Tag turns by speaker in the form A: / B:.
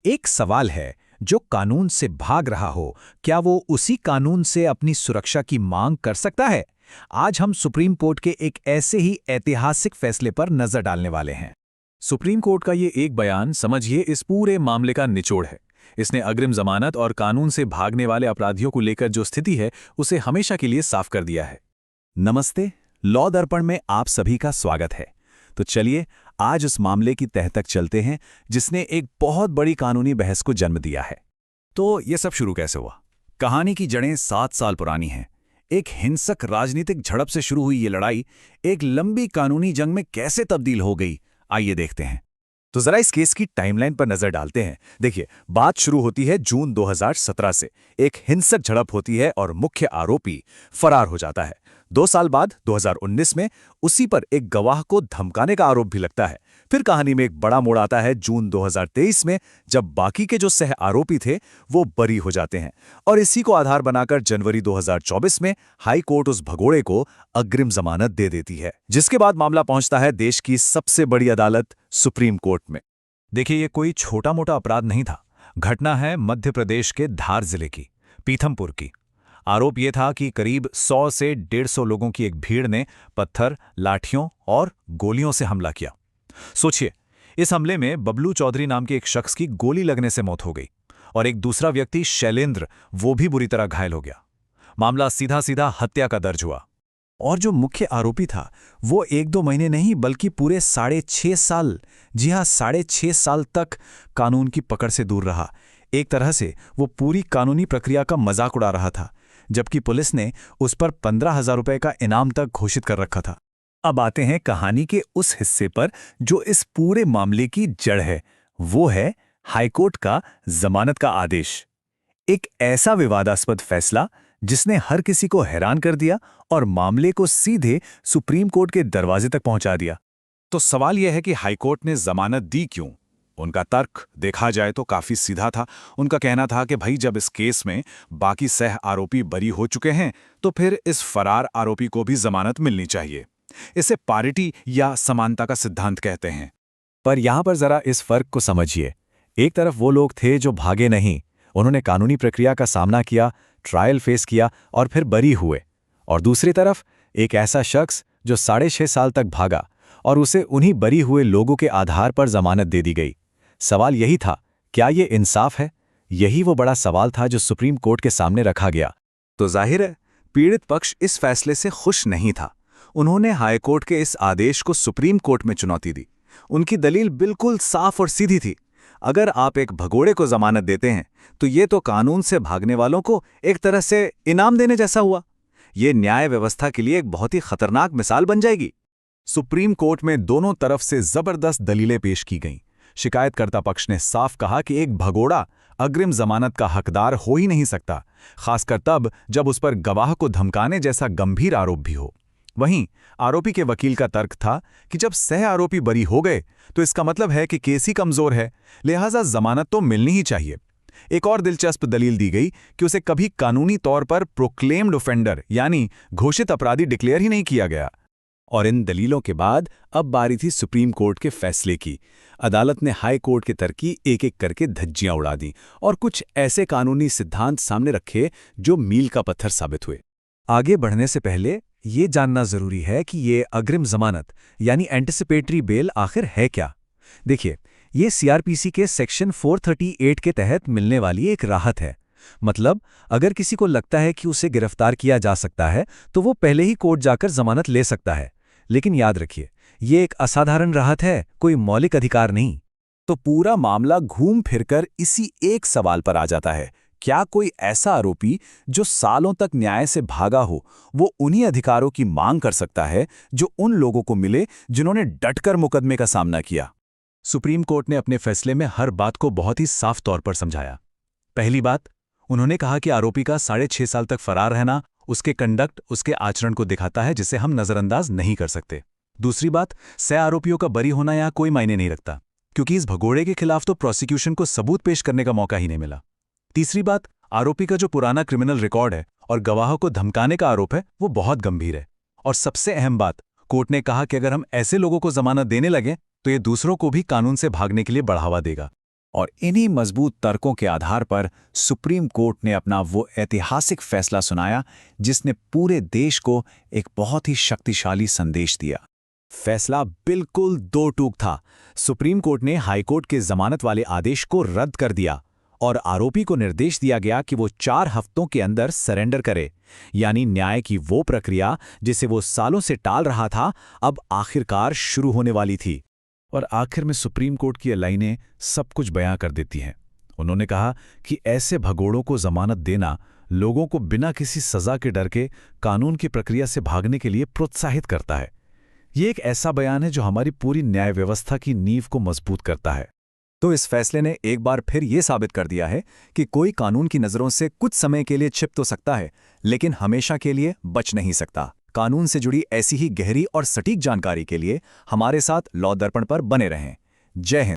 A: एक सवाल है, जो कानून से भाग रहा हो, क्या वो उसी कानून से अपनी सुरक्षा की मांग कर सकता है? आज हम सुप्रीम कोर्ट के एक ऐसे ही ऐतिहासिक फैसले पर नजर डालने वाले हैं।
B: सुप्रीम कोर्ट का ये एक बयान समझिए इस पूरे मामले का निचोड़ है। इसने अग्रिम जमानत और कानून से भागने वाले अपराधियों को लेकर जो स्थिति है उसे हमेशा के लिए साफ कर दिया है।
A: नमस्ते, लॉ दर्पण में आप सभी का स्वागत है। तो चलिए आज उस मामले की तह तक चलते हैं जिसने एक बहुत बड़ी कानूनी बहस को जन्म दिया है। तो ये सब शुरू कैसे हुआ? कहानी की जड़ें 7 साल पुरानी हैं। एक हिंसक राजनीतिक झड़प से शुरू हुई ये लड़ाई एक लंबी कानूनी जंग में कैसे तब्दील हो गई, आइए देखते हैं। तो जरा इस केस की टाइमलाइन पर नजर डालते हैं। देखिए, बात शुरू होती है जून 2017 से। एक हिंसक झड़प होती है और मुख्य आरोपी फरार हो जाता है। 2 साल बाद 2019 में उसी पर एक गवाह को धमकाने का आरोप भी लगता है। फिर कहानी में एक बड़ा मोड़ आता है जून 2023 में, जब बाकी के जो सह आरोपी थे वो बरी हो जाते हैं। और इसी को आधार बनाकर जनवरी 2024 में हाई कोर्ट उस भगोड़े को अग्रिम जमानत दे देती है, जिसके बाद मामला पहुंचता है देश की सबसे बड़ी अदालत सुप्रीम कोर्ट में। देखिए, ये कोई छोटा मोटा अपराध नहीं था। घटना है मध्य प्रदेश के धार जिले की, पीथमपुर की। आरोप यह था कि करीब 100 से 150 लोगों की एक भीड़ ने पत्थर, लाठियों और गोलियों से हमला किया। सोचिए, इस हमले में बबलू चौधरी नाम के एक शख्स की गोली लगने से मौत हो गई और एक दूसरा व्यक्ति शैलेंद्र, वो भी बुरी तरह घायल हो गया। मामला सीधा सीधा हत्या का दर्ज हुआ। और जो मुख्य आरोपी था वो 1-2 महीने नहीं बल्कि पूरे 6.5 साल, जी हाँ 6.5 साल तक कानून की पकड़ से दूर रहा। एक तरह से वो पूरी कानूनी प्रक्रिया का मजाक उड़ा रहा था, जबकि पुलिस ने उस पर 15,000 रुपए का इनाम तक घोषित कर रखा था। अब आते हैं कहानी के उस हिस्से पर जो इस पूरे मामले की जड़ है। वो है हाईकोर्ट का जमानत का आदेश। एक ऐसा विवादास्पद फैसला जिसने हर किसी को हैरान कर दिया और मामले को सीधे सुप्रीम कोर्ट के दरवाजे तक पहुंचा दिया। तो सवाल यह है कि हाईकोर्ट ने जमानत दी क्यों? उनका तर्क देखा जाए तो काफी सीधा था। उनका कहना था कि भाई, जब इस केस में बाकी सह आरोपी बरी हो चुके हैं तो फिर इस फरार आरोपी को भी जमानत मिलनी चाहिए। इसे पारिटी या समानता का सिद्धांत कहते हैं। पर यहां पर जरा इस फर्क को समझिए। एक तरफ वो लोग थे जो भागे नहीं, उन्होंने कानूनी प्रक्रिया का सामना किया, ट्रायल फेस किया और फिर बरी हुए। और दूसरी तरफ एक ऐसा शख्स जो 6.5 साल तक भागा और उसे उन्हीं बरी हुए लोगों के आधार पर जमानत दे दी गई। सवाल यही था, क्या ये इंसाफ है? यही वो बड़ा सवाल था जो सुप्रीम कोर्ट के सामने रखा गया। तो जाहिर है, पीड़ित पक्ष इस फैसले से खुश नहीं था। उन्होंने हाईकोर्ट के इस आदेश को सुप्रीम कोर्ट में चुनौती दी। उनकी दलील बिल्कुल साफ और सीधी थी। अगर आप एक भगोड़े को जमानत देते हैं तो ये तो कानून से भागने वालों को एक तरह से इनाम देने जैसा हुआ। ये न्याय व्यवस्था के लिए एक बहुत ही खतरनाक मिसाल बन जाएगी। सुप्रीम कोर्ट में दोनों तरफ से जबरदस्त दलीलें पेश की गईं। शिकायतकर्ता पक्ष ने साफ कहा कि एक भगोड़ा अग्रिम जमानत का हकदार हो ही नहीं सकता, खासकर तब जब उस पर गवाह को धमकाने जैसा गंभीर आरोप भी हो। वहीं आरोपी के वकील का तर्क था कि जब सह आरोपी बरी हो गए तो इसका मतलब है कि केस ही कमजोर है, लिहाजा जमानत तो मिलनी ही चाहिए। एक और दिलचस्प दलील दी गई कि उसे कभी कानूनी तौर पर प्रोक्लेम्ड ऑफेंडर यानी घोषित अपराधी डिक्लेयर ही नहीं किया गया। और इन दलीलों के बाद अब बारी थी सुप्रीम कोर्ट के फैसले की। अदालत ने हाई कोर्ट के तर्क की एक एक करके धज्जियां उड़ा दी और कुछ ऐसे कानूनी सिद्धांत सामने रखे जो मील का पत्थर साबित हुए। आगे बढ़ने से पहले ये जानना जरूरी है कि ये अग्रिम जमानत यानी एंटिसिपेटरी बेल आखिर है क्या। देखिए, ये सीआरपीसी के सेक्शन 438 के तहत मिलने वाली एक राहत है। मतलब अगर किसी को लगता है कि उसे गिरफ्तार किया जा सकता है तो वो पहले ही कोर्ट जाकर जमानत ले सकता है। लेकिन याद रखिए, ये एक असाधारण राहत है, कोई मौलिक अधिकार नहीं। तो पूरा मामला घूम फिरकर इसी एक सवाल पर आ जाता है, क्या कोई ऐसा आरोपी जो सालों तक न्याय से भागा हो वो उन्हीं अधिकारों की मांग कर सकता है जो उन लोगों को मिले जिन्होंने डटकर मुकदमे का सामना किया? सुप्रीम कोर्ट ने अपने फैसले में हर बात को बहुत ही साफ तौर पर समझाया। पहली बात, उन्होंने कहा कि आरोपी का 6.5 साल तक फरार रहना उसके कंडक्ट, उसके आचरण को दिखाता है जिसे हम नजरअंदाज नहीं कर सकते। दूसरी बात, सह आरोपियों का बरी होना यहाँ कोई मायने नहीं रखता, क्योंकि इस भगोड़े के खिलाफ तो प्रोसिक्यूशन को सबूत पेश करने का मौका ही नहीं मिला। तीसरी बात, आरोपी का जो पुराना क्रिमिनल रिकॉर्ड है और गवाहों को धमकाने का आरोप है वो बहुत गंभीर है। और सबसे अहम बात, कोर्ट ने कहा कि अगर हम ऐसे लोगों को जमानत देने लगे तो ये दूसरों को भी कानून से भागने के लिए बढ़ावा देगा। और इन्हीं मजबूत तर्कों के आधार पर सुप्रीम कोर्ट ने अपना वो ऐतिहासिक फैसला सुनाया जिसने पूरे देश को एक बहुत ही शक्तिशाली संदेश दिया। फैसला बिल्कुल दो टूक था। सुप्रीम कोर्ट ने हाईकोर्ट के जमानत वाले आदेश को रद्द कर दिया और आरोपी को निर्देश दिया गया कि वो 4 हफ्तों के अंदर सरेंडर करे, यानी न्याय की वो प्रक्रिया जिसे वो सालों से टाल रहा था अब आखिरकार शुरू होने वाली थी।
B: और आखिर में सुप्रीम कोर्ट की ये लाइनें सब कुछ बयां कर देती हैं। उन्होंने कहा कि ऐसे भगोड़ों को जमानत देना लोगों को बिना किसी सजा के डर के कानून की प्रक्रिया से भागने के लिए प्रोत्साहित करता है। ये एक ऐसा बयान है जो हमारी पूरी न्याय व्यवस्था की नींव को मजबूत करता है।
A: तो इस फैसले ने एक बार फिर ये साबित कर दिया है कि कोई कानून की नज़रों से कुछ समय के लिए छिप तो सकता है, लेकिन हमेशा के लिए बच नहीं सकता। कानून से जुड़ी ऐसी ही गहरी और सटीक जानकारी के लिए हमारे साथ लॉ दर्पण पर बने रहें। जय हिंद।